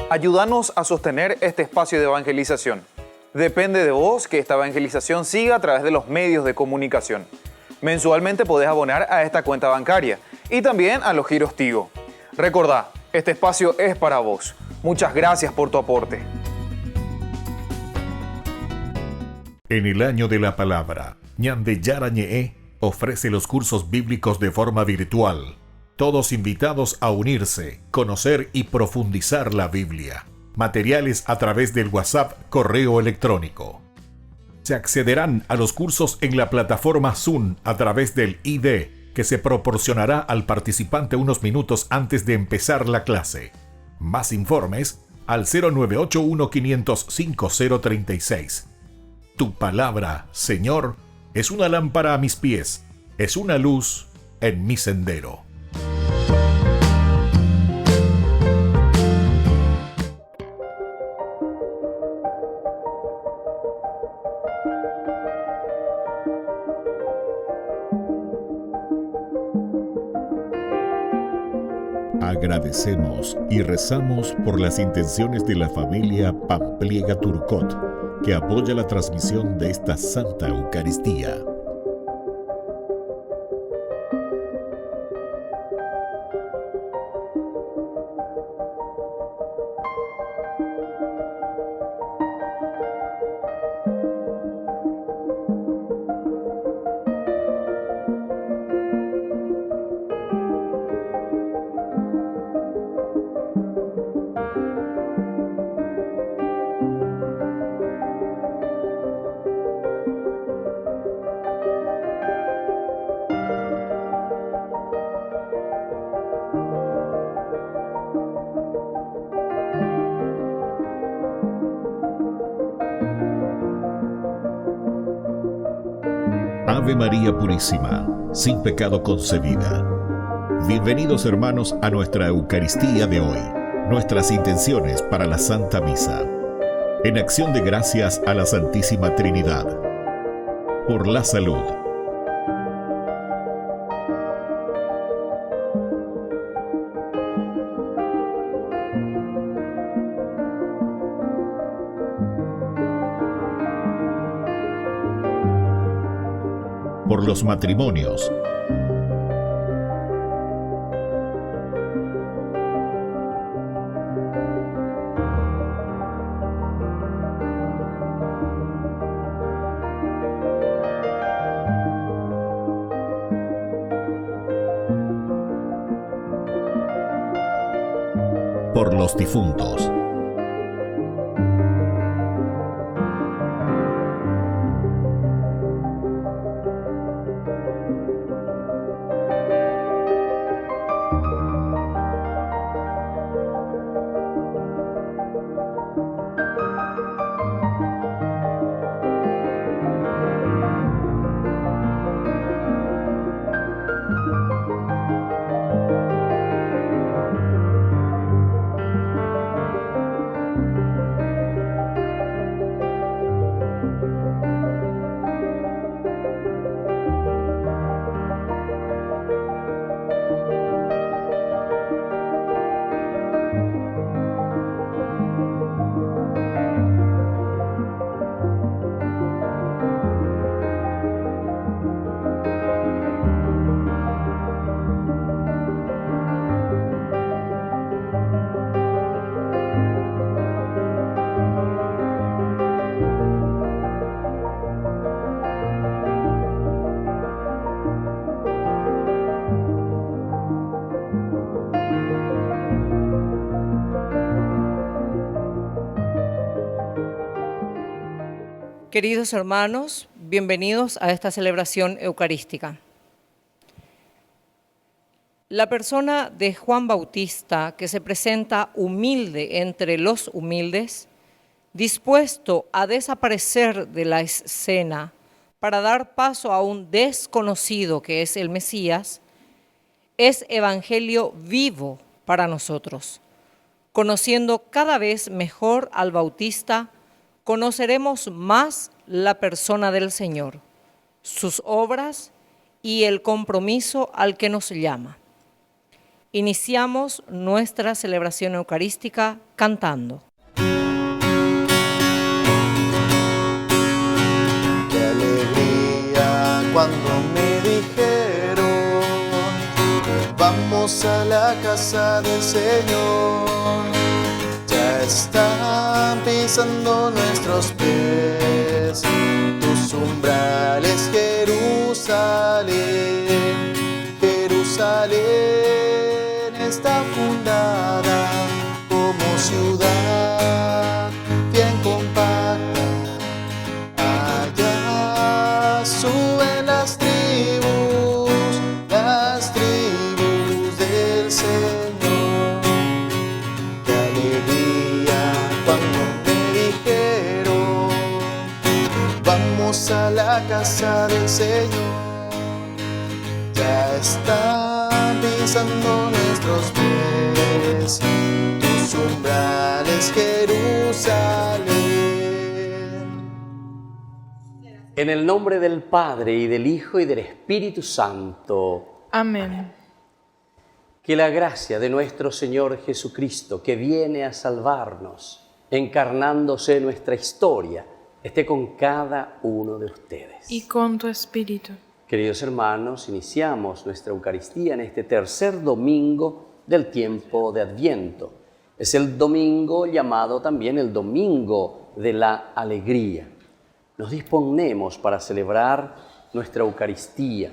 Ayúdanos a sostener este espacio de evangelización. Depende de vos que esta evangelización siga a través de los medios de comunicación. Mensualmente podés abonar a esta cuenta bancaria y también a los giros Tigo. Recordá, este espacio es para vos. Muchas gracias por tu aporte. En el año de la palabra, Ñande Yarañe'e ofrece los cursos bíblicos de forma virtual. Todos invitados a unirse, conocer y profundizar la Biblia. Materiales a través del WhatsApp, correo electrónico. Se accederán a los cursos en la plataforma Zoom a través del ID, que se proporcionará al participante unos minutos antes de empezar la clase. Más informes al 0981-500-5036. Tu palabra, Señor, es una lámpara a mis pies, es una luz en mi sendero. Agradecemos y rezamos por las intenciones de la familia Pampliega Turcot, que apoya la transmisión de esta Santa Eucaristía. Ave María Purísima, sin pecado concebida. Bienvenidos hermanos a nuestra Eucaristía de hoy, nuestras intenciones para la Santa Misa. En acción de gracias a la Santísima Trinidad. Por la salud. Por los matrimonios. Por los difuntos. Queridos hermanos, bienvenidos a esta celebración eucarística. La persona de Juan Bautista, que se presenta humilde entre los humildes, dispuesto a desaparecer de la escena para dar paso a un desconocido que es el Mesías, es evangelio vivo para nosotros. Conociendo cada vez mejor al Bautista, conoceremos más la persona del Señor, sus obras y el compromiso al que nos llama. Iniciamos nuestra celebración eucarística cantando. Qué alegría cuando me dijeron, vamos a la casa del Señor. Ya están pisando nuestros pies tus umbrales, Jerusalén. Jerusalén está fundada como ciudad bien compacta. Allá suben las tribus del Señor. Qué alegría cuando me dijeron, vamos a la casa del Señor. Ya están pisando nuestros pies tus umbrales, Jerusalén. En el nombre del Padre, y del Hijo, y del Espíritu Santo. Amén. Que la gracia de nuestro Señor Jesucristo, que viene a salvarnos, encarnándose en nuestra historia, esté con cada uno de ustedes. Y con tu espíritu. Queridos hermanos, iniciamos nuestra Eucaristía en este tercer domingo del tiempo de Adviento. Es el domingo llamado también el Domingo de la Alegría. Nos disponemos para celebrar nuestra Eucaristía,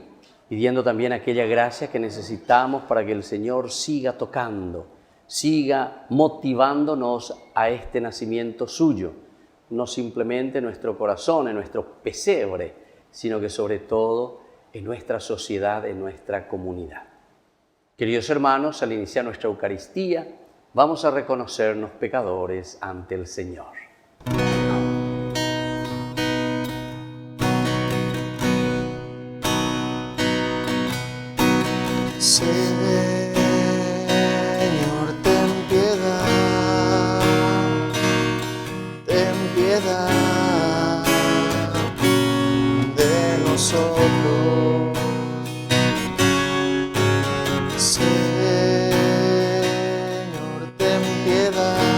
pidiendo también aquella gracia que necesitamos para que el Señor siga tocando, siga motivándonos a este nacimiento suyo, no simplemente en nuestro corazón, en nuestro pesebre, sino que sobre todo en nuestra sociedad, en nuestra comunidad. Queridos hermanos, al iniciar nuestra Eucaristía, vamos a reconocernos pecadores ante el Señor. Señor, ten piedad de nosotros. Señor, ten piedad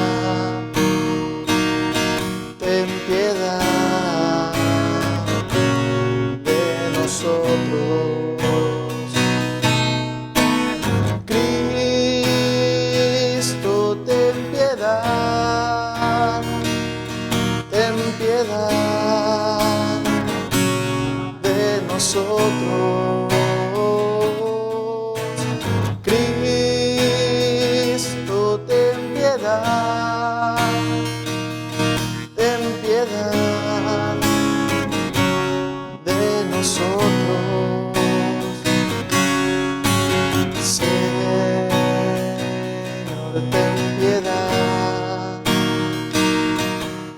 de nosotros. Cristo, ten piedad de nosotros. Cristo, ten piedad de nosotros. Señor,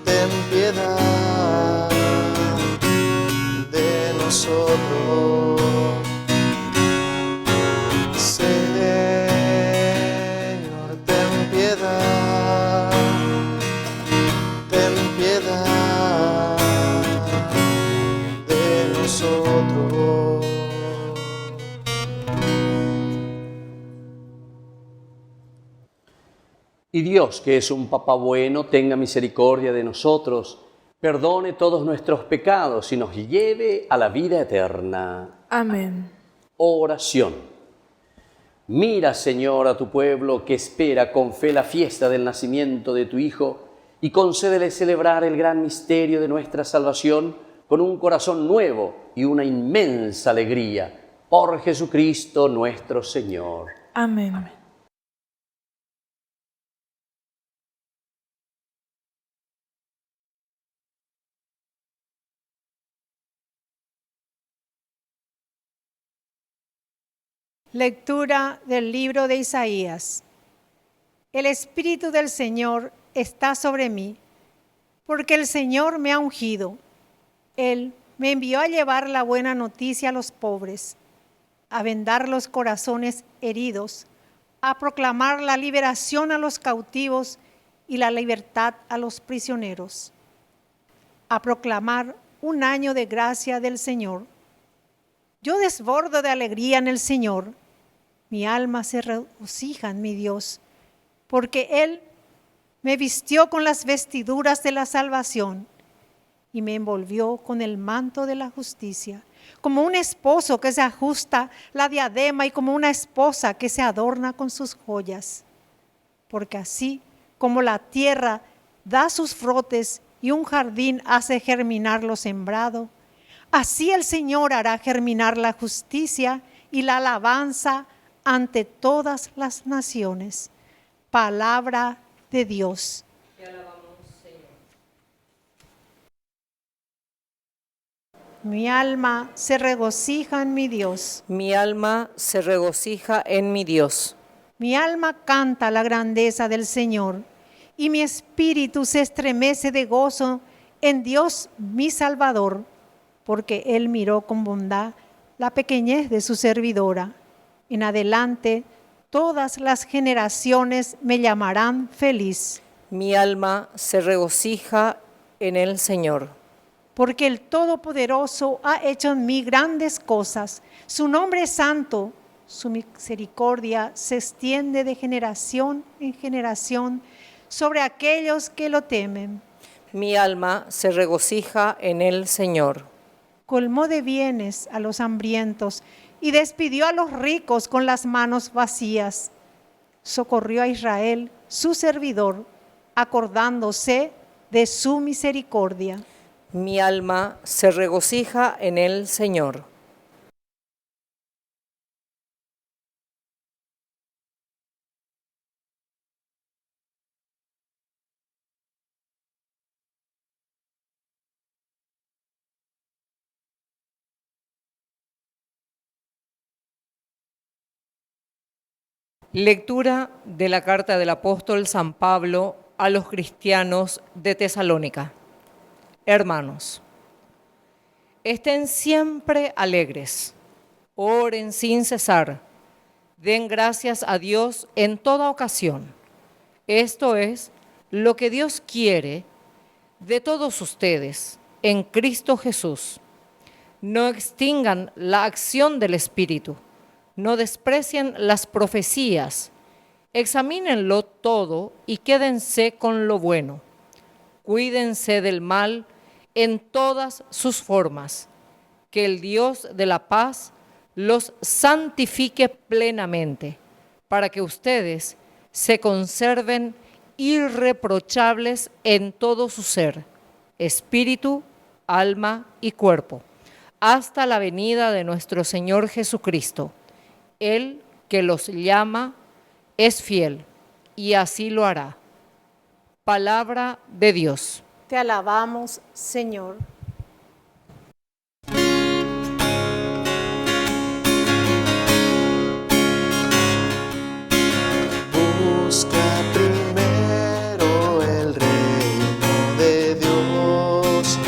ten piedad de nosotros. Señor, ten piedad de nosotros. Y Dios, que es un Papá bueno, tenga misericordia de nosotros, perdone todos nuestros pecados y nos lleve a la vida eterna. Amén. Oración. Mira, Señor, a tu pueblo que espera con fe la fiesta del nacimiento de tu Hijo y concédele celebrar el gran misterio de nuestra salvación con un corazón nuevo y una inmensa alegría. Por Jesucristo nuestro Señor. Amén. Lectura del libro de Isaías. El Espíritu del Señor está sobre mí, porque el Señor me ha ungido. Él me envió a llevar la buena noticia a los pobres, a vendar los corazones heridos, a proclamar la liberación a los cautivos y la libertad a los prisioneros, a proclamar un año de gracia del Señor. Yo desbordo de alegría en el Señor. Mi alma se regocija en mi Dios, porque Él me vistió con las vestiduras de la salvación y me envolvió con el manto de la justicia, como un esposo que se ajusta la diadema y como una esposa que se adorna con sus joyas. Porque así como la tierra da sus frotes y un jardín hace germinar lo sembrado, así el Señor hará germinar la justicia y la alabanza ante todas las naciones. Palabra de Dios. Te alabamos, Señor. Mi alma se regocija en mi Dios. Mi alma se regocija en mi Dios. Mi alma canta la grandeza del Señor, y mi espíritu se estremece de gozo en Dios mi Salvador, porque Él miró con bondad la pequeñez de su servidora. En adelante, todas las generaciones me llamarán feliz. Mi alma se regocija en el Señor. Porque el Todopoderoso ha hecho en mí grandes cosas. Su nombre es santo, su misericordia se extiende de generación en generación sobre aquellos que lo temen. Mi alma se regocija en el Señor. Colmó de bienes a los hambrientos y despidió a los ricos con las manos vacías. Socorrió a Israel, su servidor, acordándose de su misericordia. Mi alma se regocija en el Señor. Lectura de la carta del apóstol San Pablo a los cristianos de Tesalónica. Hermanos, estén siempre alegres, oren sin cesar, den gracias a Dios en toda ocasión. Esto es lo que Dios quiere de todos ustedes en Cristo Jesús. No extingan la acción del Espíritu. No desprecien las profecías, examínenlo todo y quédense con lo bueno. Cuídense del mal en todas sus formas. Que el Dios de la paz los santifique plenamente, para que ustedes se conserven irreprochables en todo su ser, espíritu, alma y cuerpo, hasta la venida de nuestro Señor Jesucristo. Él que los llama es fiel y así lo hará. Palabra de Dios. Te alabamos, Señor. Busca primero el reino de Dios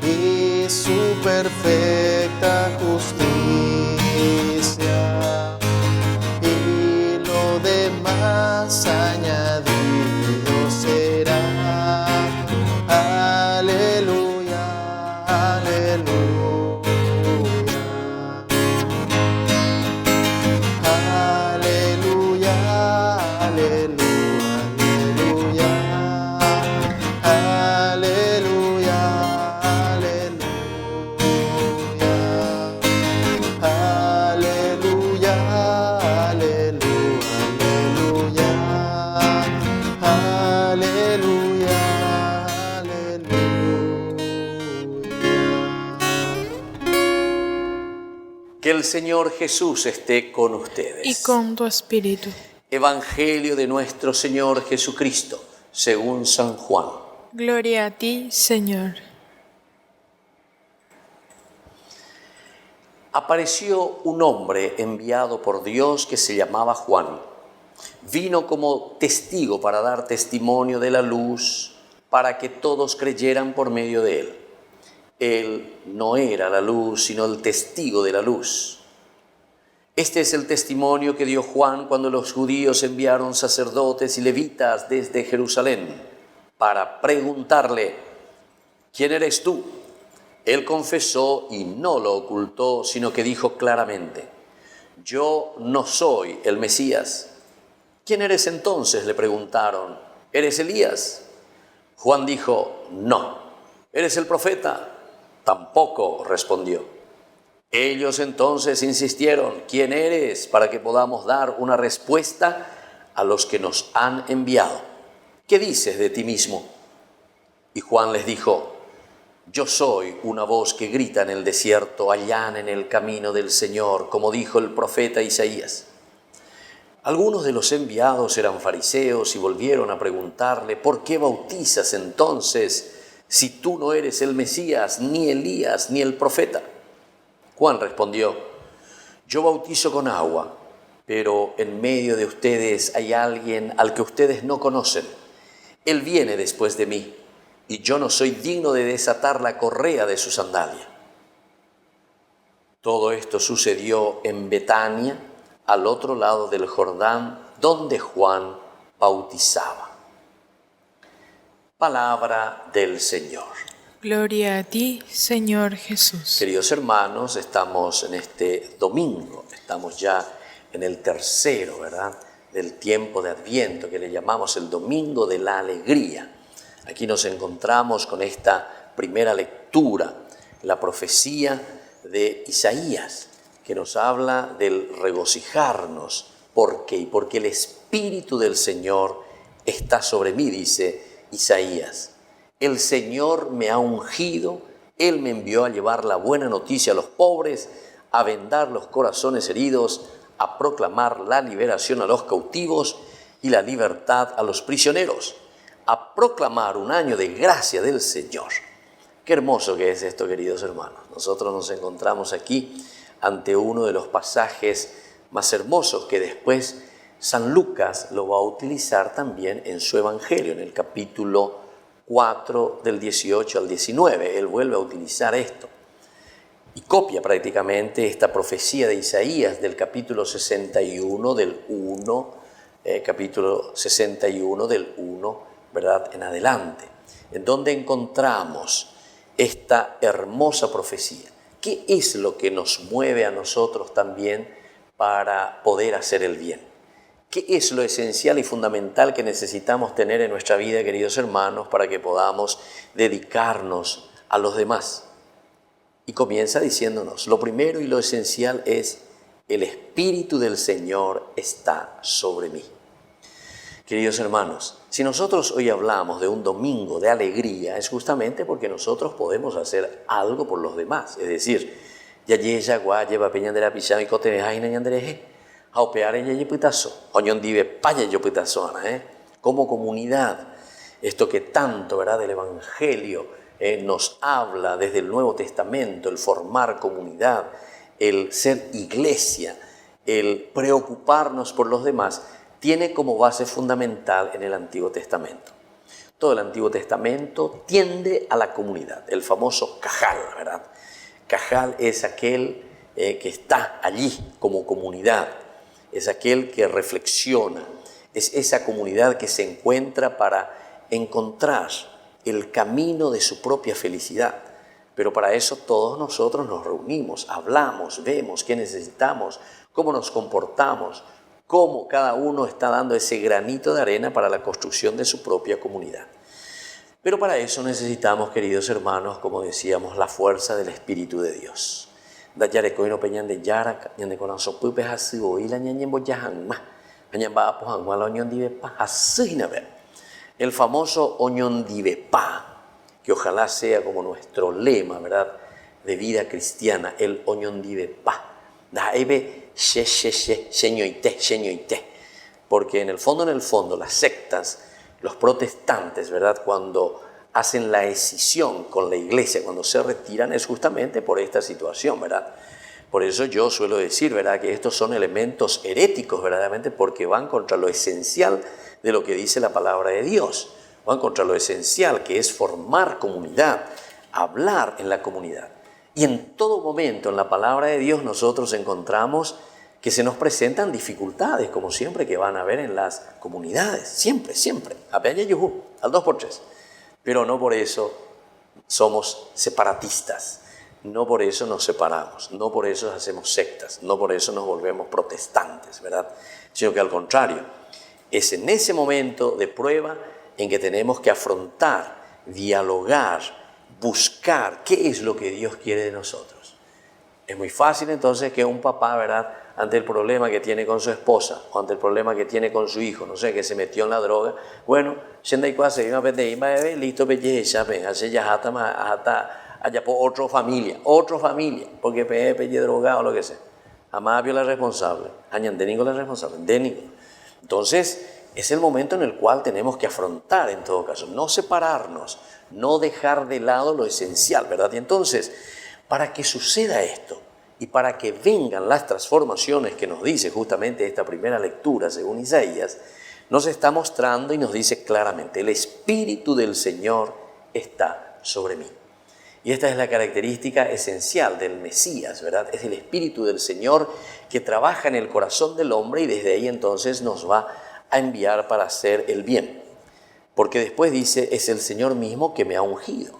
y su perfecta justicia, y lo demás añadido será. Aleluya, aleluya. Aleluya, aleluya, aleluya, aleluya, aleluya, aleluya, aleluya. Que el Señor Jesús esté con ustedes. Y con tu espíritu. Evangelio de nuestro Señor Jesucristo, según San Juan. Gloria a ti, Señor. Apareció un hombre enviado por Dios que se llamaba Juan. Vino como testigo para dar testimonio de la luz, para que todos creyeran por medio de él. Él no era la luz, sino el testigo de la luz. Este es el testimonio que dio Juan cuando los judíos enviaron sacerdotes y levitas desde Jerusalén para preguntarle: ¿quién eres tú? Él confesó y no lo ocultó, sino que dijo claramente: yo no soy el Mesías. ¿Quién eres entonces?, le preguntaron. ¿Eres Elías? Juan dijo, no. ¿Eres el profeta? Tampoco, respondió. Ellos entonces insistieron, ¿quién eres?, para que podamos dar una respuesta a los que nos han enviado. ¿Qué dices de ti mismo? Y Juan les dijo, yo soy una voz que grita en el desierto, allanen el camino del Señor, como dijo el profeta Isaías. Algunos de los enviados eran fariseos y volvieron a preguntarle, ¿por qué bautizas entonces si tú no eres el Mesías, ni Elías, ni el profeta? Juan respondió, yo bautizo con agua, pero en medio de ustedes hay alguien al que ustedes no conocen. Él viene después de mí, y yo no soy digno de desatar la correa de su sandalia. Todo esto sucedió en Betania, al otro lado del Jordán, donde Juan bautizaba. Palabra del Señor. Gloria a ti, Señor Jesús. Queridos hermanos, estamos en este domingo, estamos ya en el tercero, ¿verdad?, del tiempo de Adviento, que le llamamos el Domingo de la Alegría. Aquí nos encontramos con esta primera lectura, la profecía de Isaías, que nos habla del regocijarnos. ¿Por qué? Porque el Espíritu del Señor está sobre mí, dice Isaías. El Señor me ha ungido, Él me envió a llevar la buena noticia a los pobres, a vendar los corazones heridos, a proclamar la liberación a los cautivos y la libertad a los prisioneros, a proclamar un año de gracia del Señor. Qué hermoso que es esto, queridos hermanos. Nosotros nos encontramos aquí ante uno de los pasajes más hermosos que después San Lucas lo va a utilizar también en su Evangelio, en el capítulo 4 del 18 al 19. Él vuelve a utilizar esto y copia prácticamente esta profecía de Isaías del capítulo 61 del 1, capítulo 61 del 1, ¿verdad?, en adelante, en donde encontramos esta hermosa profecía. ¿Qué es lo que nos mueve a nosotros también para poder hacer el bien? ¿Qué es lo esencial y fundamental que necesitamos tener en nuestra vida, queridos hermanos, para que podamos dedicarnos a los demás? Y comienza diciéndonos, lo primero y lo esencial es, el Espíritu del Señor está sobre mí. Queridos hermanos, si nosotros hoy hablamos de un domingo de alegría, es justamente porque nosotros podemos hacer algo por los demás. Es decir, yayeya guaye papeñandera pichami cote jaina ñandereje, jaupeare yayepitazo, oñondive paya yopitazo, como comunidad, esto que tanto, ¿verdad?, del Evangelio nos habla desde el Nuevo Testamento, el formar comunidad, el ser iglesia, el preocuparnos por los demás, tiene como base fundamental en el Antiguo Testamento. Todo el Antiguo Testamento tiende a la comunidad, el famoso cajal, ¿verdad? Cajal es aquel que está allí como comunidad, es aquel que reflexiona, es esa comunidad que se encuentra para encontrar el camino de su propia felicidad. Pero para eso todos nosotros nos reunimos, hablamos, vemos qué necesitamos, cómo nos comportamos, cómo cada uno está dando ese granito de arena para la construcción de su propia comunidad. Pero para eso necesitamos, queridos hermanos, como decíamos, la fuerza del Espíritu de Dios. El famoso Oñondivepá, que ojalá sea como nuestro lema, ¿verdad?, de vida cristiana, el Oñondivepá. Porque en el fondo, las sectas, los protestantes, ¿verdad?, cuando hacen la escisión con la iglesia, cuando se retiran, es justamente por esta situación, ¿verdad? Por eso yo suelo decir, ¿verdad?, que estos son elementos heréticos, verdaderamente, porque van contra lo esencial de lo que dice la palabra de Dios. Van contra lo esencial, que es formar comunidad, hablar en la comunidad. Y en todo momento en la palabra de Dios nosotros encontramos que se nos presentan dificultades, como siempre que van a haber en las comunidades. Siempre, siempre. Al 2x3. Pero no por eso somos separatistas. no por eso nos separamos, no por eso hacemos sectas, no por eso nos volvemos protestantes, ¿verdad? Sino que al contrario, es en ese momento de prueba en que tenemos que afrontar, dialogar, buscar qué es lo que Dios quiere de nosotros. Es muy fácil entonces que un papá, ¿verdad?, ante el problema que tiene con su esposa o ante el problema que tiene con su hijo, no sé, que se metió en la droga, bueno, listo, hace ya hasta allá por otra familia, porque pelle drogado o lo que sea. Jamás vio la responsable, añandénico la responsable, dénico. Entonces, es el momento en el cual tenemos que afrontar, en todo caso, no separarnos, no dejar de lado lo esencial, ¿verdad? Y entonces, para que suceda esto y para que vengan las transformaciones que nos dice justamente esta primera lectura, según Isaías, nos está mostrando y nos dice claramente, el Espíritu del Señor está sobre mí. Y esta es la característica esencial del Mesías, ¿verdad? Es el Espíritu del Señor que trabaja en el corazón del hombre y desde ahí entonces nos va a enviar para hacer el bien. Porque después dice, es el Señor mismo que me ha ungido.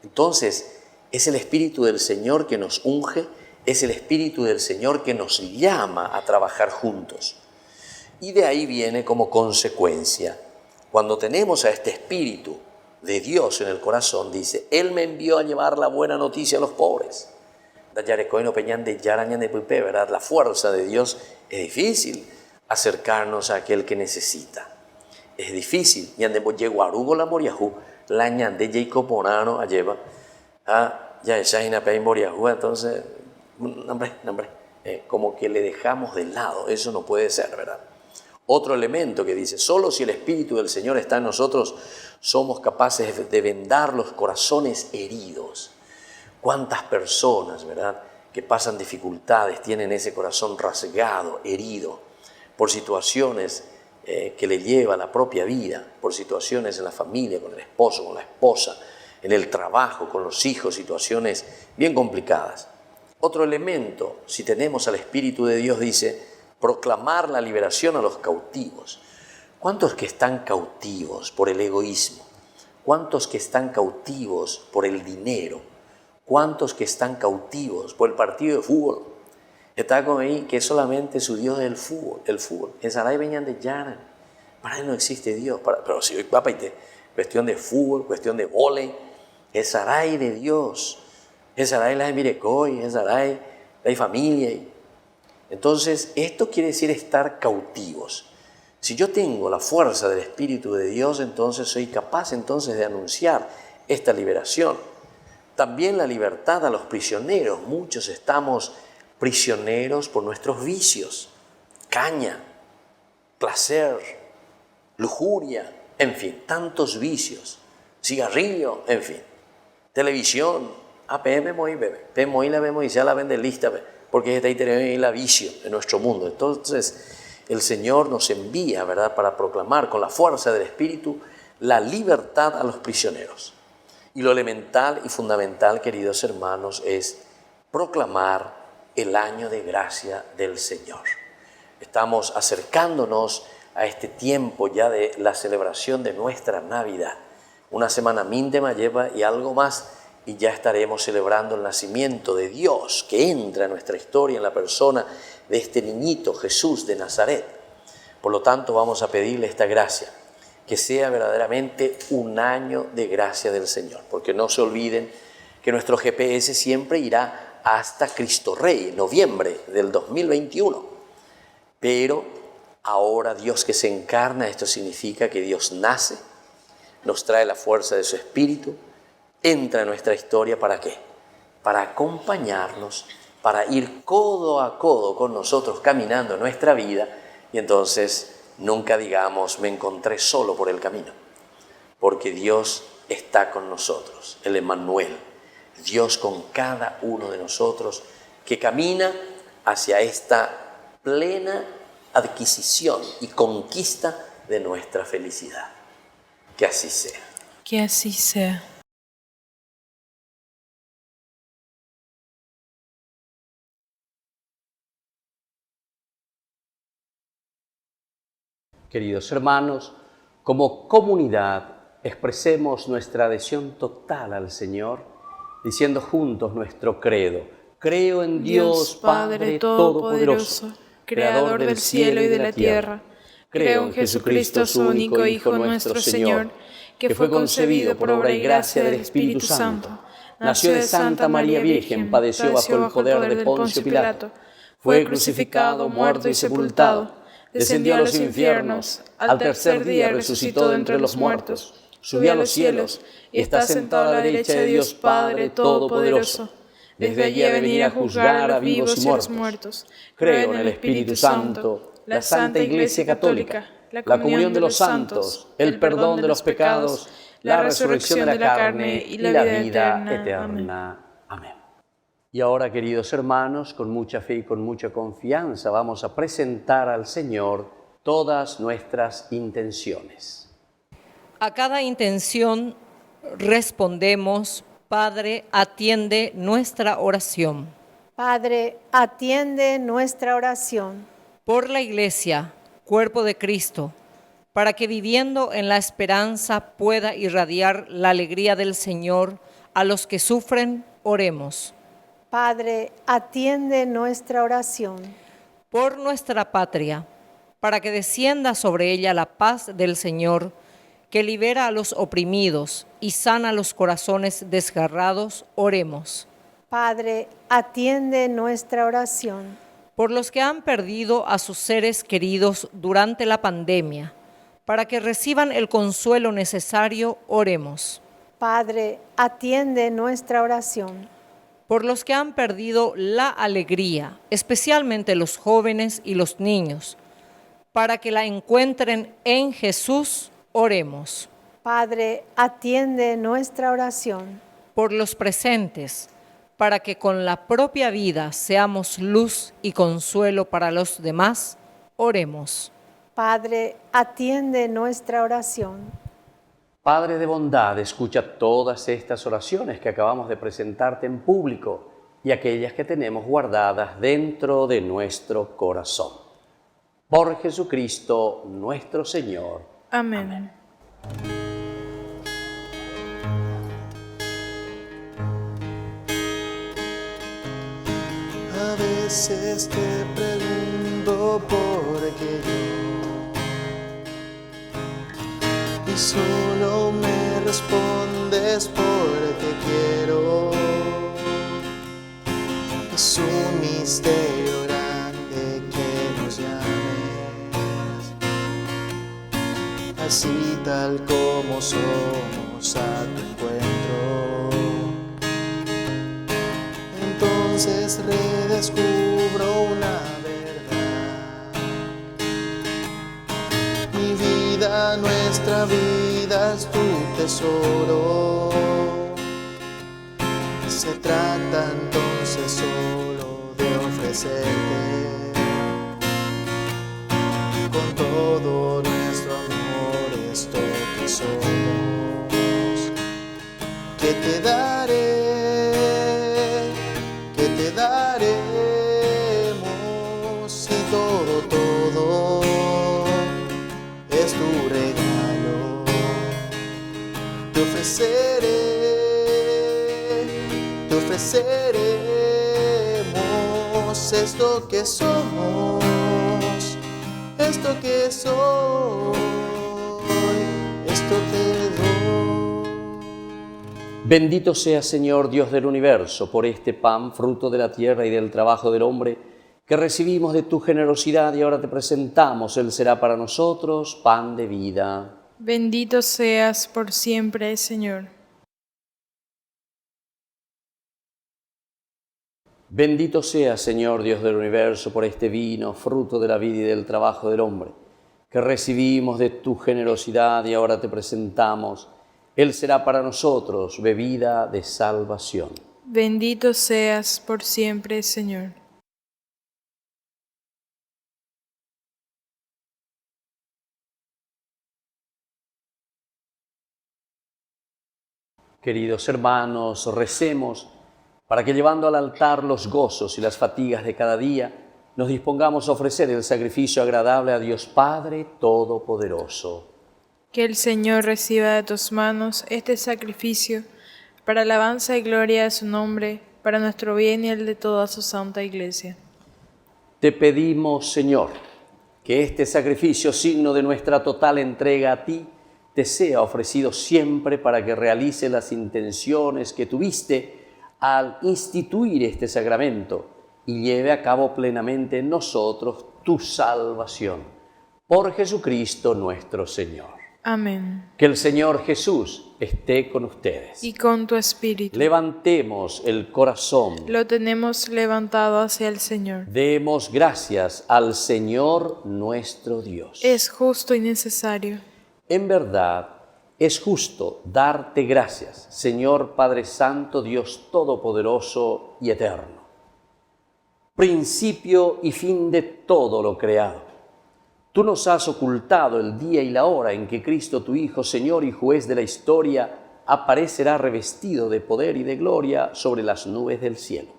Entonces, es el Espíritu del Señor que nos unge, es el Espíritu del Señor que nos llama a trabajar juntos. Y de ahí viene como consecuencia, cuando tenemos a este Espíritu de Dios en el corazón, dice, Él me envió a llevar la buena noticia a los pobres. ¿Verdad? La fuerza de Dios es difícil acercarnos a aquel que necesita. Es difícil. Entonces, como que le dejamos de lado. Eso no puede ser, ¿verdad? Otro elemento que dice, solo si el Espíritu del Señor está en nosotros, somos capaces de vendar los corazones heridos. ¿Cuántas personas, verdad, que pasan dificultades, tienen ese corazón rasgado, herido, por situaciones que le lleva la propia vida, por situaciones en la familia, con el esposo, con la esposa, en el trabajo, con los hijos, situaciones bien complicadas? Otro elemento, si tenemos al Espíritu de Dios, dice, proclamar la liberación a los cautivos. ¿Cuántos que están cautivos por el egoísmo? ¿Cuántos que están cautivos por el dinero? ¿Cuántos que están cautivos por el partido de fútbol? Está con ahí que solamente su Dios es el fútbol. En Saray venían de Yaran. Para él no existe Dios. Pero si hoy papá, cuestión de fútbol, cuestión de vóley, es Saray de Dios. Es Saray la de Mirecoy, es Saray la de familia. Entonces, esto quiere decir estar cautivos. Si yo tengo la fuerza del Espíritu de Dios, entonces soy capaz entonces de anunciar esta liberación. También la libertad a los prisioneros. Muchos estamos prisioneros por nuestros vicios. Caña, placer, lujuria, en fin, tantos vicios. Cigarrillo, en fin. Televisión. Vemos la vemos y ya la vende lista, porque está ahí tenemos la vicio en nuestro mundo. Entonces, el Señor nos envía, ¿verdad?, para proclamar con la fuerza del Espíritu la libertad a los prisioneros. Y lo elemental y fundamental, queridos hermanos, es proclamar el año de gracia del Señor. Estamos acercándonos a este tiempo ya de la celebración de nuestra Navidad. Una semana míntema lleva y algo más, y ya estaremos celebrando el nacimiento de Dios que entra en nuestra historia en la persona de este niñito Jesús de Nazaret. Por lo tanto, vamos a pedirle esta gracia, que sea verdaderamente un año de gracia del Señor, porque no se olviden que nuestro GPS siempre irá hasta Cristo Rey, noviembre del 2021. Pero ahora Dios que se encarna, esto significa que Dios nace, nos trae la fuerza de su Espíritu, entra en nuestra historia, ¿para qué? Para acompañarnos, para ir codo a codo con nosotros caminando en nuestra vida, y entonces nunca digamos, me encontré solo por el camino, porque Dios está con nosotros, el Emmanuel, Dios con cada uno de nosotros, que camina hacia esta plena adquisición y conquista de nuestra felicidad. Que así sea. Que así sea. Queridos hermanos, como comunidad expresemos nuestra adhesión total al Señor diciendo juntos nuestro credo. Creo en Dios, Padre Todopoderoso, Creador del cielo y de la tierra. Creo en Jesucristo, su único Hijo, nuestro Señor, que fue concebido por obra y gracia del Espíritu Santo. Nació de Santa María Virgen, padeció bajo el poder de Poncio Pilato, fue crucificado, muerto y sepultado, descendió a los infiernos, al tercer día resucitó de entre los muertos, subió a los cielos y está sentado a la derecha de Dios Padre Todopoderoso. Desde allí ha de venir a juzgar a vivos y muertos. Creo en el Espíritu Santo, la Santa Iglesia Católica, la comunión de los santos, el perdón de los pecados, la resurrección de la carne y la vida eterna. Amén. Y ahora, queridos hermanos, con mucha fe y con mucha confianza, vamos a presentar al Señor todas nuestras intenciones. A cada intención respondemos: Padre, atiende nuestra oración. Padre, atiende nuestra oración. Por la Iglesia, cuerpo de Cristo, para que viviendo en la esperanza pueda irradiar la alegría del Señor a los que sufren, oremos. Padre, atiende nuestra oración. Por nuestra patria, para que descienda sobre ella la paz del Señor, que libera a los oprimidos y sana los corazones desgarrados, oremos. Padre, atiende nuestra oración. Por los que han perdido a sus seres queridos durante la pandemia, para que reciban el consuelo necesario, oremos. Padre, atiende nuestra oración. Por los que han perdido la alegría, especialmente los jóvenes y los niños, para que la encuentren en Jesús, oremos. Padre, atiende nuestra oración. Por los presentes, para que con la propia vida seamos luz y consuelo para los demás, oremos. Padre, atiende nuestra oración. Padre de bondad, escucha todas estas oraciones que acabamos de presentarte en público y aquellas que tenemos guardadas dentro de nuestro corazón. Por Jesucristo nuestro Señor. Amén. A veces te pregunto por qué yo, y solo me respondes porque quiero. Es un misterio grande que nos llames, así tal como somos a tu encuentro. Entonces redescubro una verdad. Mi vida, nuestra vida es tu tesoro. Se trata entonces solo de ofrecerte con todo nuestro amor esto que somos. Que te daré, daremos, y todo es tu regalo. Te ofreceremos esto que somos, esto que soy, esto te doy. Bendito sea, Señor Dios del universo, por este pan, fruto de la tierra y del trabajo del hombre, que recibimos de tu generosidad y ahora te presentamos. Él será para nosotros pan de vida. Bendito seas por siempre, Señor. Bendito sea, Señor Dios del universo, por este vino, fruto de la vida y del trabajo del hombre, que recibimos de tu generosidad y ahora te presentamos. Él será para nosotros bebida de salvación. Bendito seas por siempre, Señor. Queridos hermanos, recemos para que, llevando al altar los gozos y las fatigas de cada día, nos dispongamos a ofrecer el sacrificio agradable a Dios Padre Todopoderoso. Que el Señor reciba de tus manos este sacrificio para alabanza y gloria de su nombre, para nuestro bien y el de toda su santa Iglesia. Te pedimos, Señor, que este sacrificio, signo de nuestra total entrega a ti, te sea ofrecido siempre para que realice las intenciones que tuviste al instituir este sacramento y lleve a cabo plenamente en nosotros tu salvación. Por Jesucristo nuestro Señor. Amén. Que el Señor Jesús esté con ustedes. Y con tu espíritu. Levantemos el corazón. Lo tenemos levantado hacia el Señor. Demos gracias al Señor nuestro Dios. Es justo y necesario. En verdad, es justo darte gracias, Señor Padre Santo, Dios Todopoderoso y Eterno. Principio y fin de todo lo creado. Tú nos has ocultado el día y la hora en que Cristo, tu Hijo, Señor y Juez de la historia, aparecerá revestido de poder y de gloria sobre las nubes del cielo.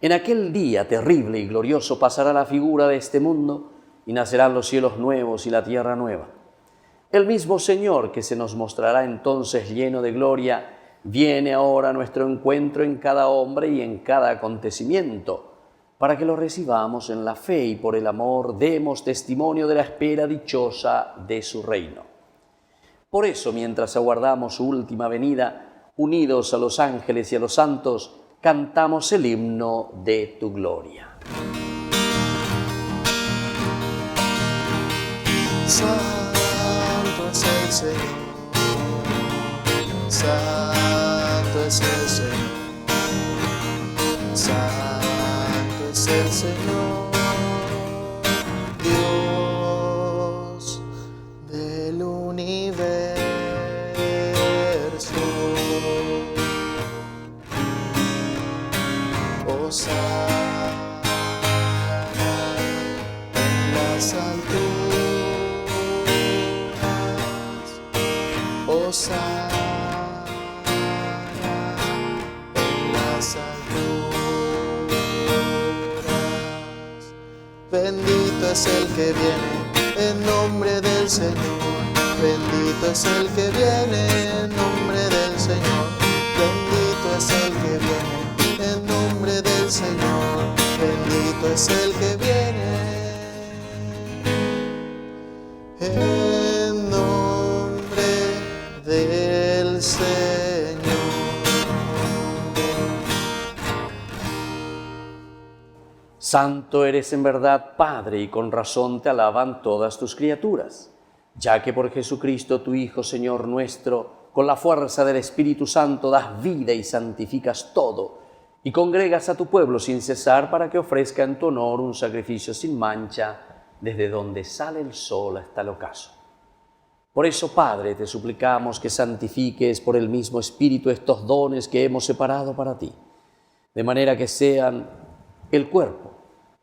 En aquel día terrible y glorioso pasará la figura de este mundo y nacerán los cielos nuevos y la tierra nueva. El mismo Señor que se nos mostrará entonces lleno de gloria, viene ahora a nuestro encuentro en cada hombre y en cada acontecimiento, para que lo recibamos en la fe y por el amor demos testimonio de la espera dichosa de su reino. Por eso, mientras aguardamos su última venida, unidos a los ángeles y a los santos, cantamos el himno de tu gloria. Santo es el Señor, santo es el Señor, santo es el Señor, Dios del universo. Hosana en las alturas, Hosana en las alturas. Bendito es el que viene en nombre del Señor, bendito es el que viene en nombre del Señor, bendito es el que viene en nombre del Señor, bendito es el que viene en nombre del Señor. Santo eres en verdad, Padre, y con razón te alaban todas tus criaturas, ya que por Jesucristo, tu Hijo, Señor nuestro, con la fuerza del Espíritu Santo das vida y santificas todo, y congregas a tu pueblo sin cesar para que ofrezca en tu honor un sacrificio sin mancha, desde donde sale el sol hasta el ocaso. Por eso, Padre, te suplicamos que santifiques por el mismo Espíritu estos dones que hemos separado para ti, de manera que sean el cuerpo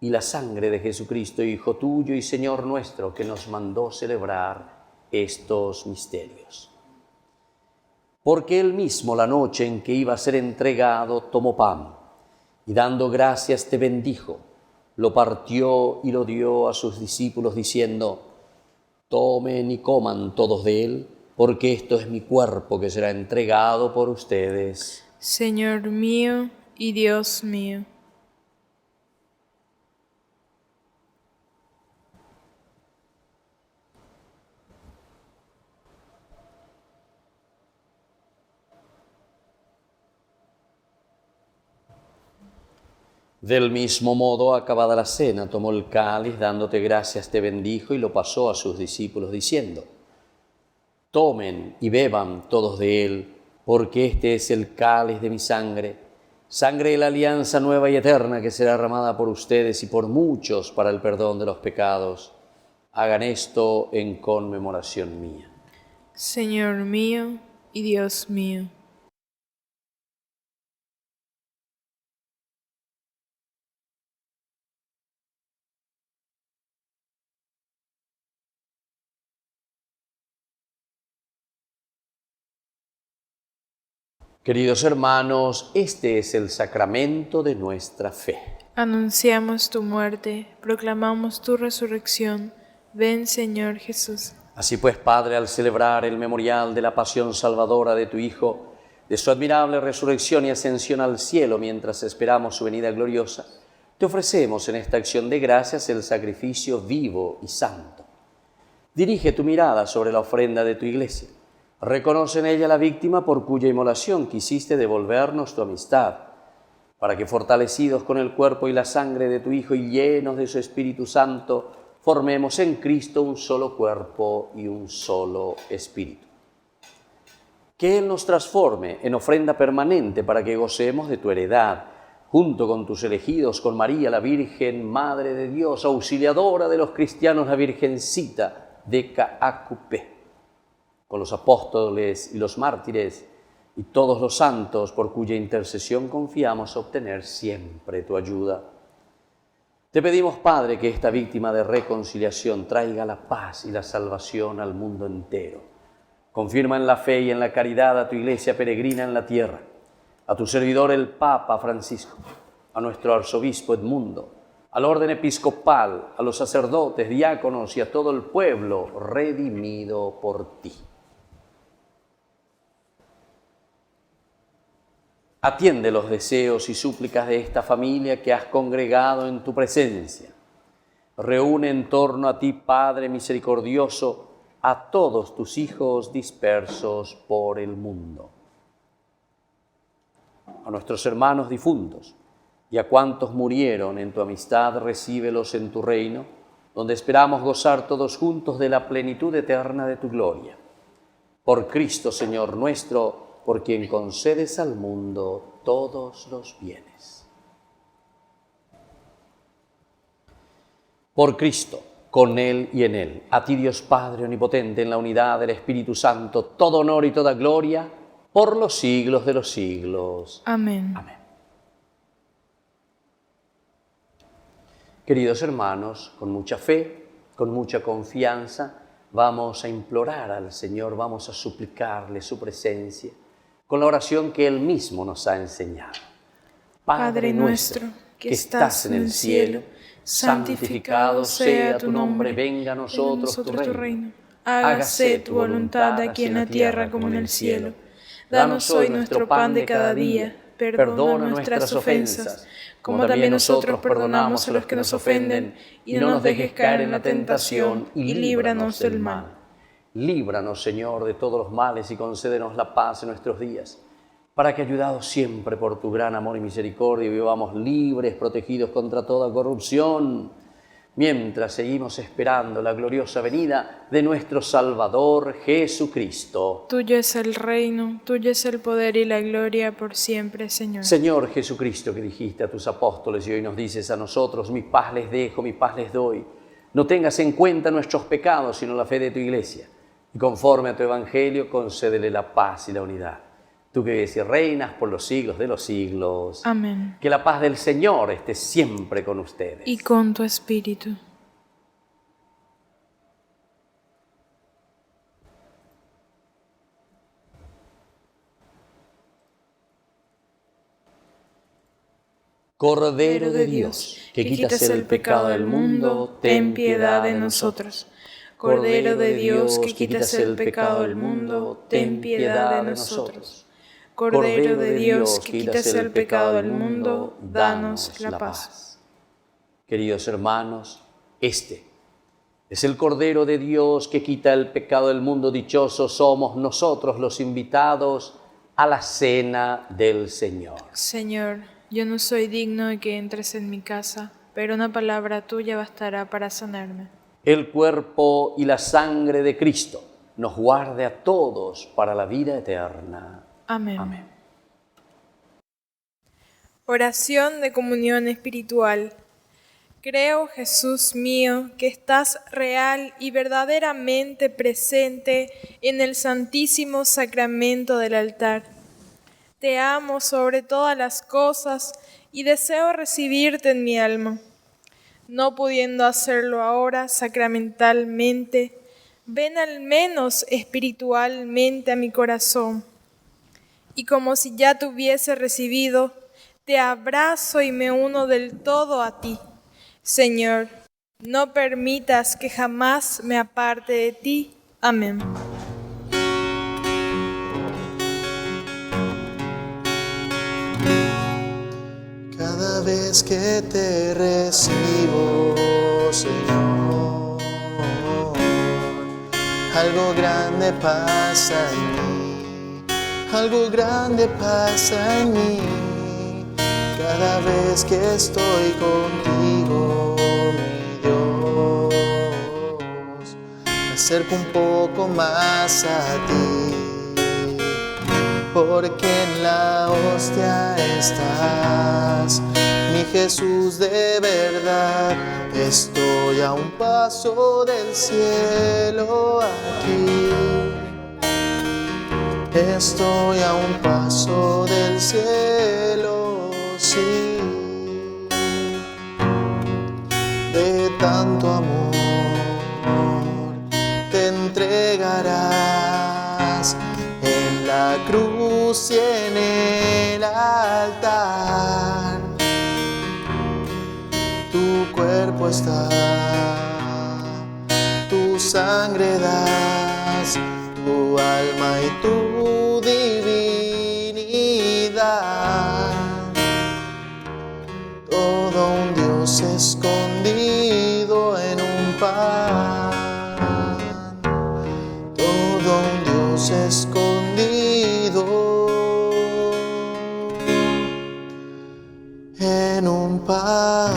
y la sangre de Jesucristo, Hijo tuyo y Señor nuestro, que nos mandó celebrar estos misterios. Porque Él mismo, la noche en que iba a ser entregado, tomó pan, y dando gracias te bendijo, lo partió y lo dio a sus discípulos, diciendo: tomen y coman todos de él, porque esto es mi cuerpo que será entregado por ustedes. Señor mío y Dios mío. Del mismo modo, acabada la cena, tomó el cáliz, dándote gracias te bendijo y lo pasó a sus discípulos, diciendo: tomen y beban todos de él, porque este es el cáliz de mi sangre, sangre de la alianza nueva y eterna que será derramada por ustedes y por muchos para el perdón de los pecados. Hagan esto en conmemoración mía. Señor mío y Dios mío. Queridos hermanos, este es el sacramento de nuestra fe. Anunciamos tu muerte, proclamamos tu resurrección. Ven, Señor Jesús. Así pues, Padre, al celebrar el memorial de la pasión salvadora de tu Hijo, de su admirable resurrección y ascensión al cielo mientras esperamos su venida gloriosa, te ofrecemos en esta acción de gracias el sacrificio vivo y santo. Dirige tu mirada sobre la ofrenda de tu iglesia. Reconoce en ella la víctima por cuya inmolación quisiste devolvernos tu amistad, para que fortalecidos con el cuerpo y la sangre de tu Hijo y llenos de su Espíritu Santo, formemos en Cristo un solo cuerpo y un solo espíritu. Que Él nos transforme en ofrenda permanente para que gocemos de tu heredad, junto con tus elegidos, con María la Virgen, Madre de Dios, auxiliadora de los cristianos, la Virgencita de Caacupé, con los apóstoles y los mártires y todos los santos por cuya intercesión confiamos obtener siempre tu ayuda. Te pedimos, Padre, que esta víctima de reconciliación traiga la paz y la salvación al mundo entero. Confirma en la fe y en la caridad a tu iglesia peregrina en la tierra, a tu servidor el Papa Francisco, a nuestro arzobispo Edmundo, al orden episcopal, a los sacerdotes, diáconos y a todo el pueblo redimido por ti. Atiende los deseos y súplicas de esta familia que has congregado en tu presencia. Reúne en torno a ti, Padre misericordioso, a todos tus hijos dispersos por el mundo. A nuestros hermanos difuntos y a cuantos murieron en tu amistad, recíbelos en tu reino, donde esperamos gozar todos juntos de la plenitud eterna de tu gloria. Por Cristo, Señor nuestro, por quien concedes al mundo todos los bienes. Por Cristo, con Él y en Él, a ti Dios Padre omnipotente, en la unidad del Espíritu Santo, todo honor y toda gloria, por los siglos de los siglos. Amén. Amén. Queridos hermanos, con mucha fe, con mucha confianza, vamos a implorar al Señor, vamos a suplicarle su presencia, con la oración que Él mismo nos ha enseñado. Padre nuestro, que estás en el cielo, santificado sea tu nombre, venga a nosotros tu reino. Hágase tu voluntad aquí en la tierra como en el cielo. Danos hoy nuestro pan de cada día, perdona nuestras ofensas, como también nosotros perdonamos a los que nos ofenden, y no nos dejes caer en la tentación, y líbranos del mal. Líbranos, Señor, de todos los males y concédenos la paz en nuestros días, para que, ayudados siempre por tu gran amor y misericordia, vivamos libres, protegidos contra toda corrupción, mientras seguimos esperando la gloriosa venida de nuestro Salvador Jesucristo. Tuyo es el reino, tuyo es el poder y la gloria por siempre, Señor. Señor Jesucristo, que dijiste a tus apóstoles y hoy nos dices a nosotros, mi paz les dejo, mi paz les doy. No tengas en cuenta nuestros pecados, sino la fe de tu iglesia. Y conforme a tu evangelio, concédele la paz y la unidad. Tú que vives y reinas por los siglos de los siglos. Amén. Que la paz del Señor esté siempre con ustedes. Y con tu espíritu. Cordero de Dios, que quitas el pecado del mundo, ten piedad de nosotros. Cordero de Dios, que quitas el pecado del mundo, ten piedad de nosotros. Cordero de Dios, que quitas el pecado del mundo, danos la paz. Queridos hermanos, este es el Cordero de Dios que quita el pecado del mundo. Dichosos somos nosotros los invitados a la cena del Señor. Señor, yo no soy digno de que entres en mi casa, pero una palabra tuya bastará para sanarme. El cuerpo y la sangre de Cristo nos guarde a todos para la vida eterna. Amén. Amén. Oración de comunión espiritual. Creo, Jesús mío, que estás real y verdaderamente presente en el santísimo sacramento del altar. Te amo sobre todas las cosas y deseo recibirte en mi alma. No pudiendo hacerlo ahora sacramentalmente, ven al menos espiritualmente a mi corazón. Y como si ya te hubiese recibido, te abrazo y me uno del todo a ti. Señor, no permitas que jamás me aparte de ti. Amén. vez que te recibo, Señor, algo grande pasa en mí, algo grande pasa en mí. Cada vez que estoy contigo, mi Dios, me acerco un poco más a ti, porque en la hostia estás, mi Jesús de verdad. Estoy a un paso del cielo aquí, estoy a un paso del cielo, sí, de tanto amor te entregarás en la cruz y en el altar. Tu cuerpo está, tu sangre das, tu alma y tu divinidad. Todo un Dios escondido en un pan, todo un Dios escondido en un pan.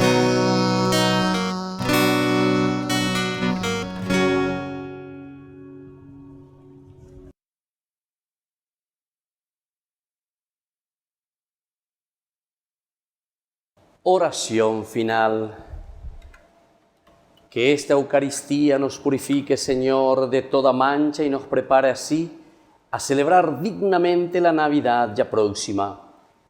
Oración final. Que esta Eucaristía nos purifique, Señor, de toda mancha y nos prepare así a celebrar dignamente la Navidad ya próxima.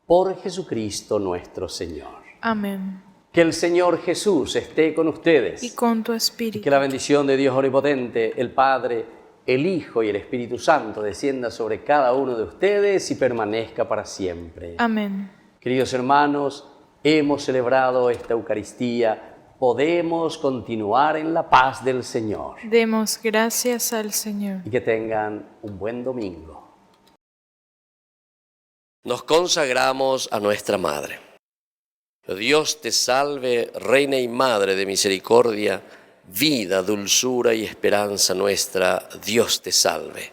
Por Jesucristo nuestro Señor. Amén. Que el Señor Jesús esté con ustedes. Y con tu Y espíritu. que la bendición de Dios Omnipotente, el Padre, el Hijo y el Espíritu Santo descienda sobre cada uno de ustedes y permanezca para siempre. Amén. Queridos hermanos, hemos celebrado esta Eucaristía. Podemos continuar en la paz del Señor. Demos gracias al Señor. Y que tengan un buen domingo. Nos consagramos a nuestra Madre. Dios te salve, Reina y Madre de misericordia, vida, dulzura y esperanza nuestra, Dios te salve.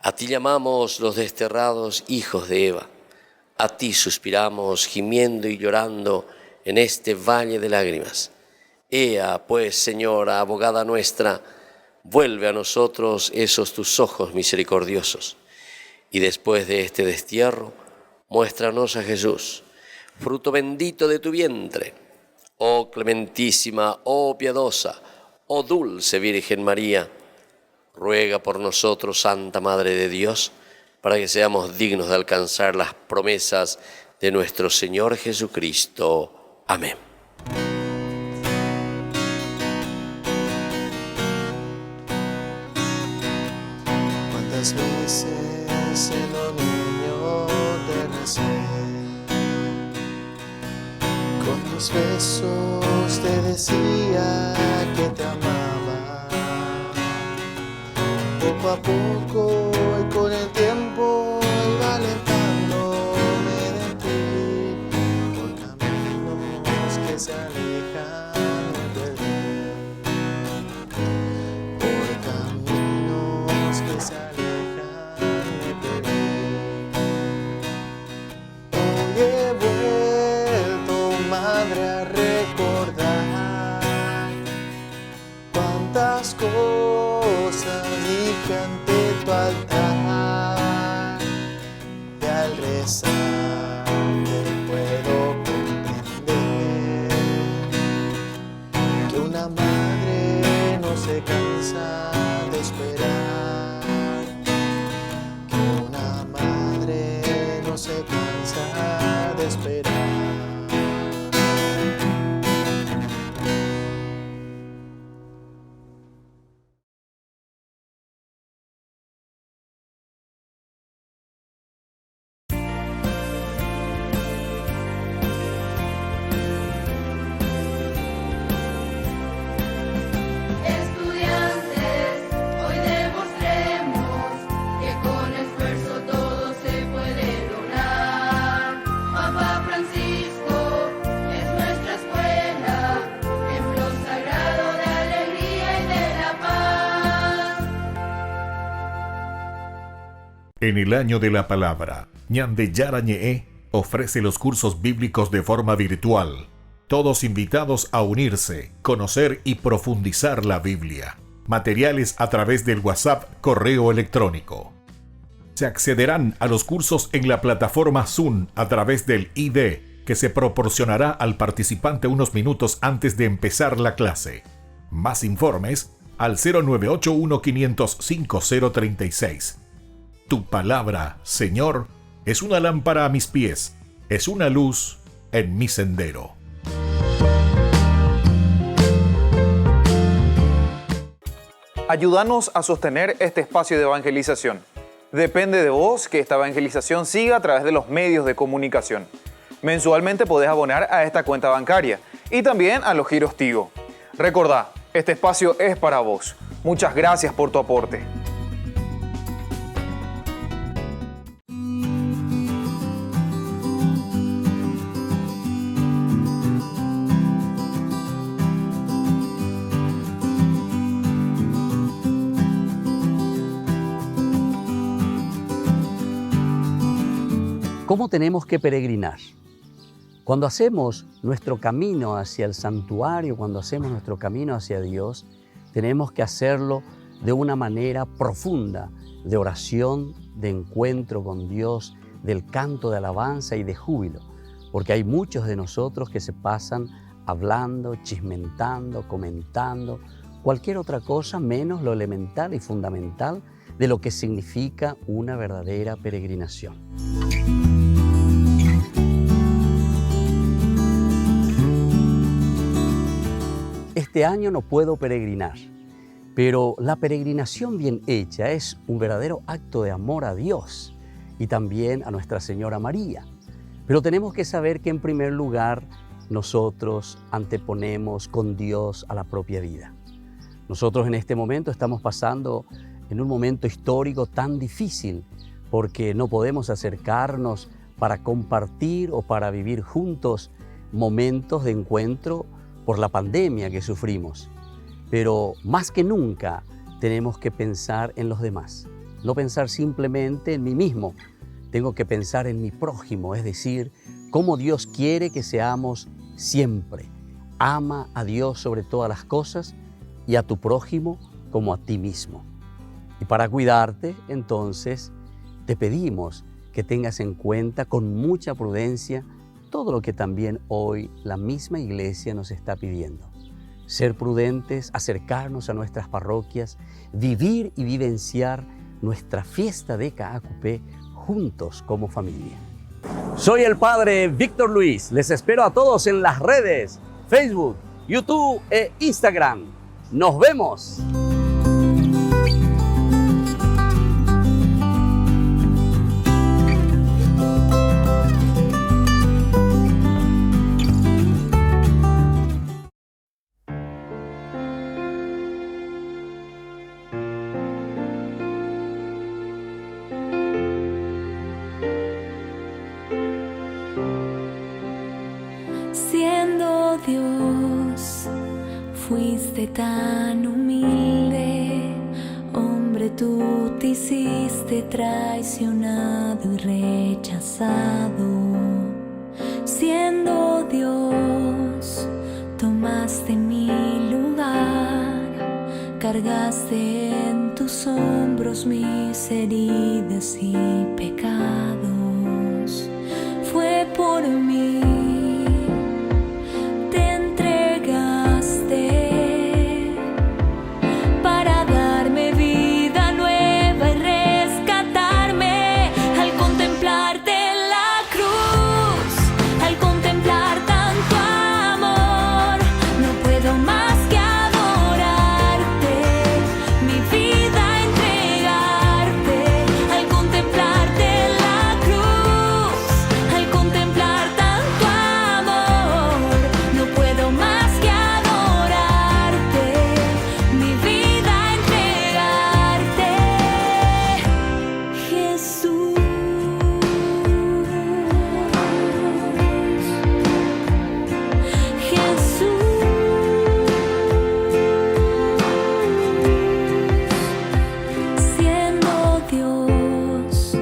A ti llamamos los desterrados hijos de Eva, a ti suspiramos gimiendo y llorando en este valle de lágrimas. Ea, pues, Señora, abogada nuestra, vuelve a nosotros esos tus ojos misericordiosos, y después de este destierro, muéstranos a Jesús, fruto bendito de tu vientre. Oh clementísima, oh piadosa, oh dulce Virgen María, ruega por nosotros, Santa Madre de Dios, para que seamos dignos de alcanzar las promesas de nuestro Señor Jesucristo. Amén. Cuántas veces siendo niño te recé, con tus besos te decía que te amaba. Poco a poco y con el tiempo iba alejándome de ti, por caminos que se alejan de perder, por caminos que se alejan de perder. Hoy he vuelto, madre, a recordar cuántas cosas dije ante tu altar, y al rezar te puedo comprender que una madre no se cansa de esperar, que una madre no se cansa de esperar. En el año de la palabra, Ñande Yarañe ofrece los cursos bíblicos de forma virtual. Todos invitados a unirse, conocer y profundizar la Biblia. Materiales a través del WhatsApp, correo electrónico. Se accederán a los cursos en la plataforma Zoom a través del ID, que se proporcionará al participante unos minutos antes de empezar la clase. Más informes al 0981-500-5036. Tu palabra, Señor, es una lámpara a mis pies, es una luz en mi sendero. Ayúdanos a sostener este espacio de evangelización. Depende de vos que esta evangelización siga a través de los medios de comunicación. Mensualmente podés abonar a esta cuenta bancaria y también a los giros Tigo. Recordá, este espacio es para vos. Muchas gracias por tu aporte. ¿Cómo tenemos que peregrinar? Cuando hacemos nuestro camino hacia el santuario, cuando hacemos nuestro camino hacia Dios, tenemos que hacerlo de una manera profunda, de oración, de encuentro con Dios, del canto de alabanza y de júbilo, porque hay muchos de nosotros que se pasan hablando, chismentando, comentando, cualquier otra cosa menos lo elemental y fundamental de lo que significa una verdadera peregrinación. Este año no puedo peregrinar, pero la peregrinación bien hecha es un verdadero acto de amor a Dios y también a Nuestra Señora María. Pero tenemos que saber que en primer lugar nosotros anteponemos con Dios a la propia vida. Nosotros en este momento estamos pasando en un momento histórico tan difícil porque no podemos acercarnos para compartir o para vivir juntos momentos de encuentro por la pandemia que sufrimos. Pero más que nunca tenemos que pensar en los demás, no pensar simplemente en mí mismo. Tengo que pensar en mi prójimo, es decir, cómo Dios quiere que seamos siempre. Ama a Dios sobre todas las cosas y a tu prójimo como a ti mismo. Y para cuidarte, entonces, te pedimos que tengas en cuenta con mucha prudencia todo lo que también hoy la misma Iglesia nos está pidiendo. Ser prudentes, acercarnos a nuestras parroquias, vivir y vivenciar nuestra fiesta de Caacupé juntos como familia. Soy el Padre Víctor Luis. Les espero a todos en las redes, Facebook, YouTube e Instagram. ¡Nos vemos! Siendo Dios, fuiste tan humilde, hombre, tú te hiciste traicionado y rechazado. Siendo Dios, tomaste mi lugar, cargaste en tus hombros mis heridas y pecados. Fue por mí. Siendo Dios,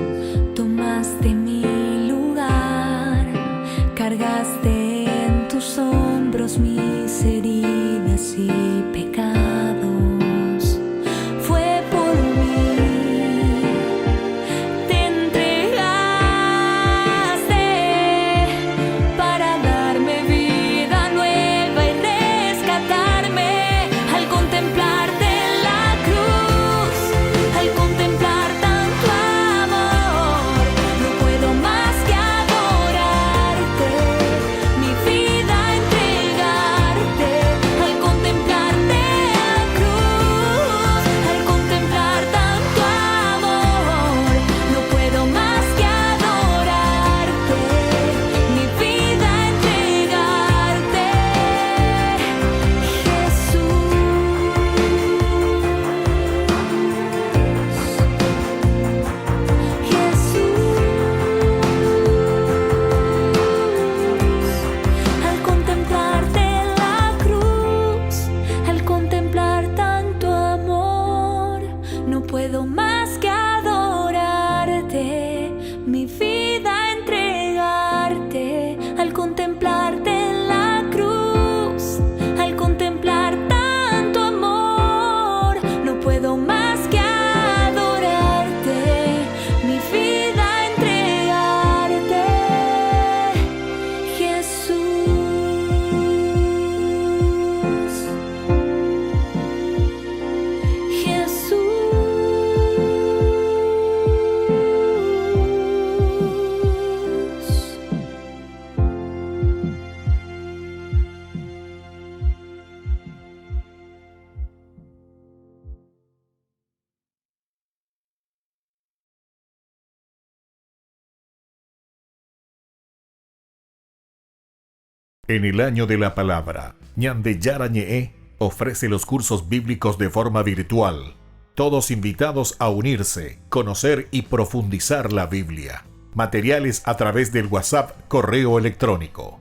En el año de la palabra, Ñande Yarañe ofrece los cursos bíblicos de forma virtual. Todos invitados a unirse, conocer y profundizar la Biblia. Materiales a través del WhatsApp, correo electrónico.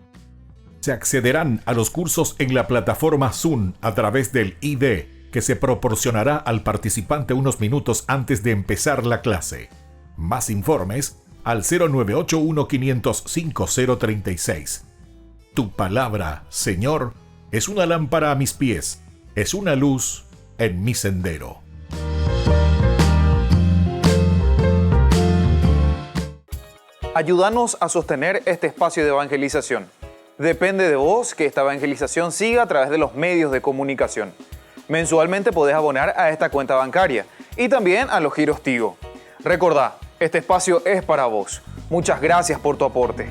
Se accederán a los cursos en la plataforma Zoom a través del ID, que se proporcionará al participante unos minutos antes de empezar la clase. Más informes al 0981-500-5036. Tu palabra, Señor, es una lámpara a mis pies, es una luz en mi sendero. Ayúdanos a sostener este espacio de evangelización. Depende de vos que esta evangelización siga a través de los medios de comunicación. Mensualmente podés abonar a esta cuenta bancaria y también a los giros Tigo. Recordá, este espacio es para vos. Muchas gracias por tu aporte.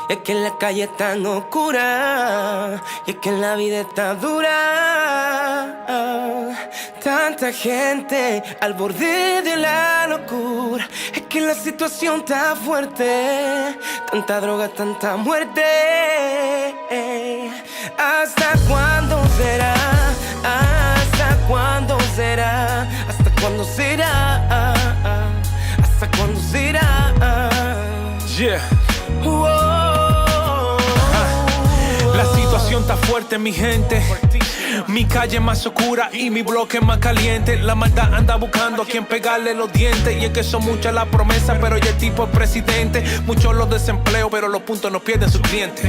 Es que la calle es tan oscura, y es que la vida está dura. Tanta gente al borde de la locura. Es que la situación está fuerte. Tanta droga, tanta muerte. ¿Hasta cuándo será? ¿Hasta cuándo será? ¿Hasta cuándo será? ¿Hasta cuándo será? Yeah. La situación está fuerte, mi gente. Mi calle más oscura y mi bloque más caliente. La maldad anda buscando a quien pegarle los dientes. Y es que son muchas las promesas, pero ya el tipo es presidente. Muchos los desempleos, pero los puntos no pierden sus clientes.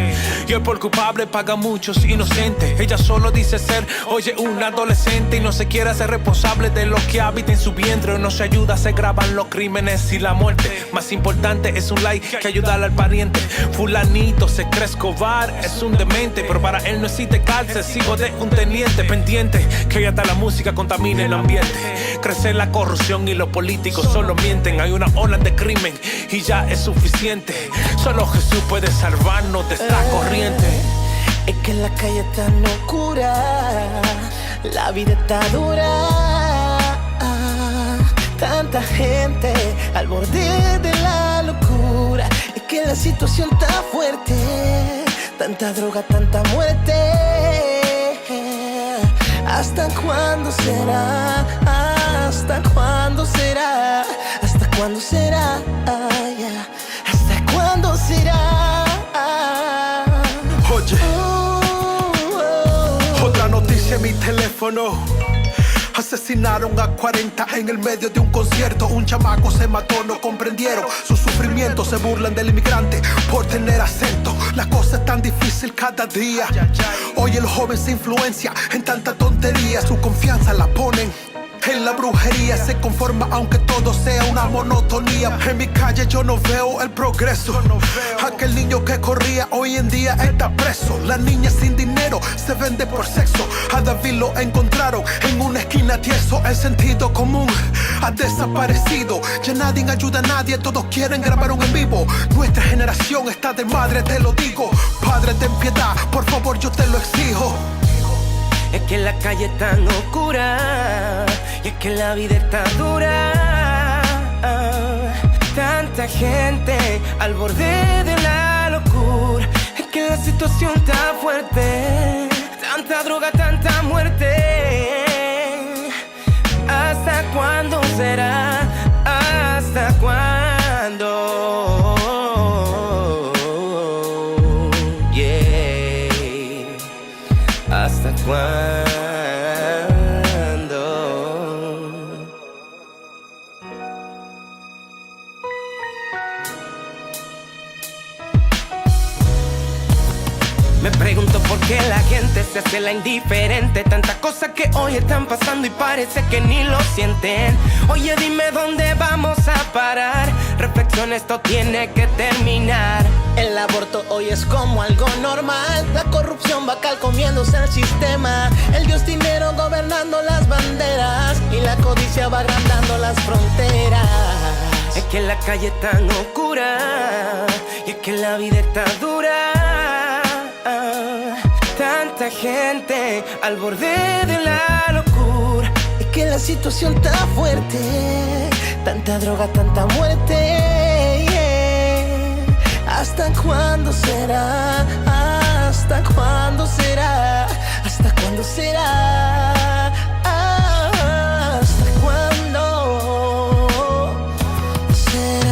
Y el por culpable paga muchos inocentes. Ella solo dice ser, oye, un adolescente. Y no se quiere hacer responsable de lo que habita en su vientre. O no se ayuda, se graban los crímenes y la muerte. Más importante es un like que ayudar al pariente. Fulanito se cree Escobar, es un demente. Pero para él no existe cárcel, sigo de un teniente pendiente, que ya está la música contamina el ambiente. Crece la corrupción y los políticos solo mienten. Hay una ola de crimen y ya es suficiente. Solo Jesús puede salvarnos de esta corriente. Es que la calle está tan oscura, la vida está dura. Tanta gente al borde de la locura. Es que la situación está fuerte. Tanta droga, tanta muerte. ¿Hasta cuándo será? ¿Hasta cuándo será? ¿Hasta cuándo será? ¿Hasta cuándo será? Oye, otra noticia en mi teléfono. Asesinaron a 40 en el medio de un concierto. Un chamaco se mató, no comprendieron su sufrimiento. Se burlan del inmigrante por tener acento. La cosa es tan difícil cada día. Hoy el joven se influencia en tanta tontería. Su confianza la ponen en la brujería. Se conforma aunque todo sea una monotonía. En mi calle yo no veo el progreso. Aquel niño que corría hoy en día está preso. La niña sin dinero se vende por sexo. A David lo encontraron en una esquina tieso. El sentido común ha desaparecido. Ya nadie ayuda a nadie, todos quieren grabar un en vivo. Nuestra generación está de madre, te lo digo. Padre, ten piedad, por favor, yo te lo exijo. Es que la calle es tan oscura, y es que la vida está dura. Tanta gente al borde de la locura. Es que la situación está fuerte. Tanta droga, tanta muerte. ¿Hasta cuándo será? ¿Hasta cuándo? Yeah. ¿Hasta cuándo? Me pregunto por qué la gente se hace la indiferente. Tantas cosas que hoy están pasando y parece que ni lo sienten. Oye, dime dónde vamos a parar. Reflexión, esto tiene que terminar. El aborto hoy es como algo normal. La corrupción va calcomiéndose el sistema. El dios dinero gobernando las banderas. Y la codicia va agrandando las fronteras. Es que la calle es tan oscura, y es que la vida está dura. Tanta gente al borde de la locura. Es que la situación está fuerte, tanta droga, tanta muerte, yeah. ¿Hasta cuándo será? ¿Hasta cuándo será? ¿Hasta cuándo será? ¿Hasta cuándo será?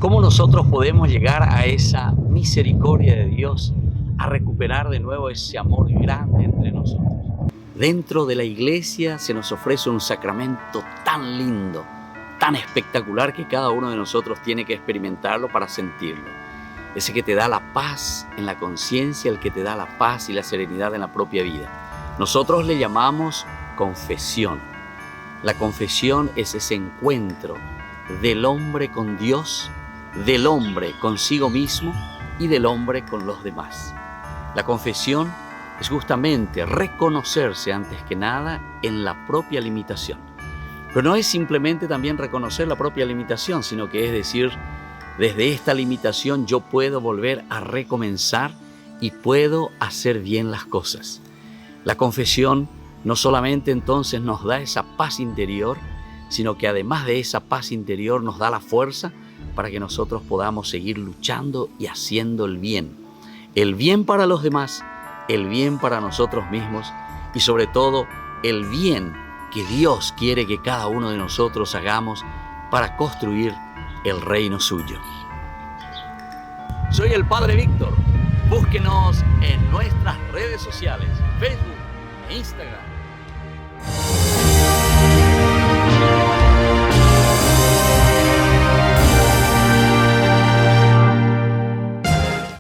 ¿Cómo nosotros podemos llegar a esa misericordia de Dios, a recuperar de nuevo ese amor grande entre nosotros? Dentro de la iglesia se nos ofrece un sacramento tan lindo, tan espectacular, que cada uno de nosotros tiene que experimentarlo para sentirlo. Ese que te da la paz en la conciencia, el que te da la paz y la serenidad en la propia vida. Nosotros le llamamos confesión. La confesión es ese encuentro del hombre con Dios, del hombre consigo mismo y del hombre con los demás. La confesión es justamente reconocerse antes que nada en la propia limitación. Pero no es simplemente también reconocer la propia limitación, sino que es decir, desde esta limitación yo puedo volver a recomenzar y puedo hacer bien las cosas. La confesión no solamente entonces nos da esa paz interior, sino que además de esa paz interior nos da la fuerza para que nosotros podamos seguir luchando y haciendo el bien para los demás, el bien para nosotros mismos y sobre todo el bien que Dios quiere que cada uno de nosotros hagamos para construir el reino suyo. Soy el Padre Víctor. Búsquenos en nuestras redes sociales, Facebook e Instagram.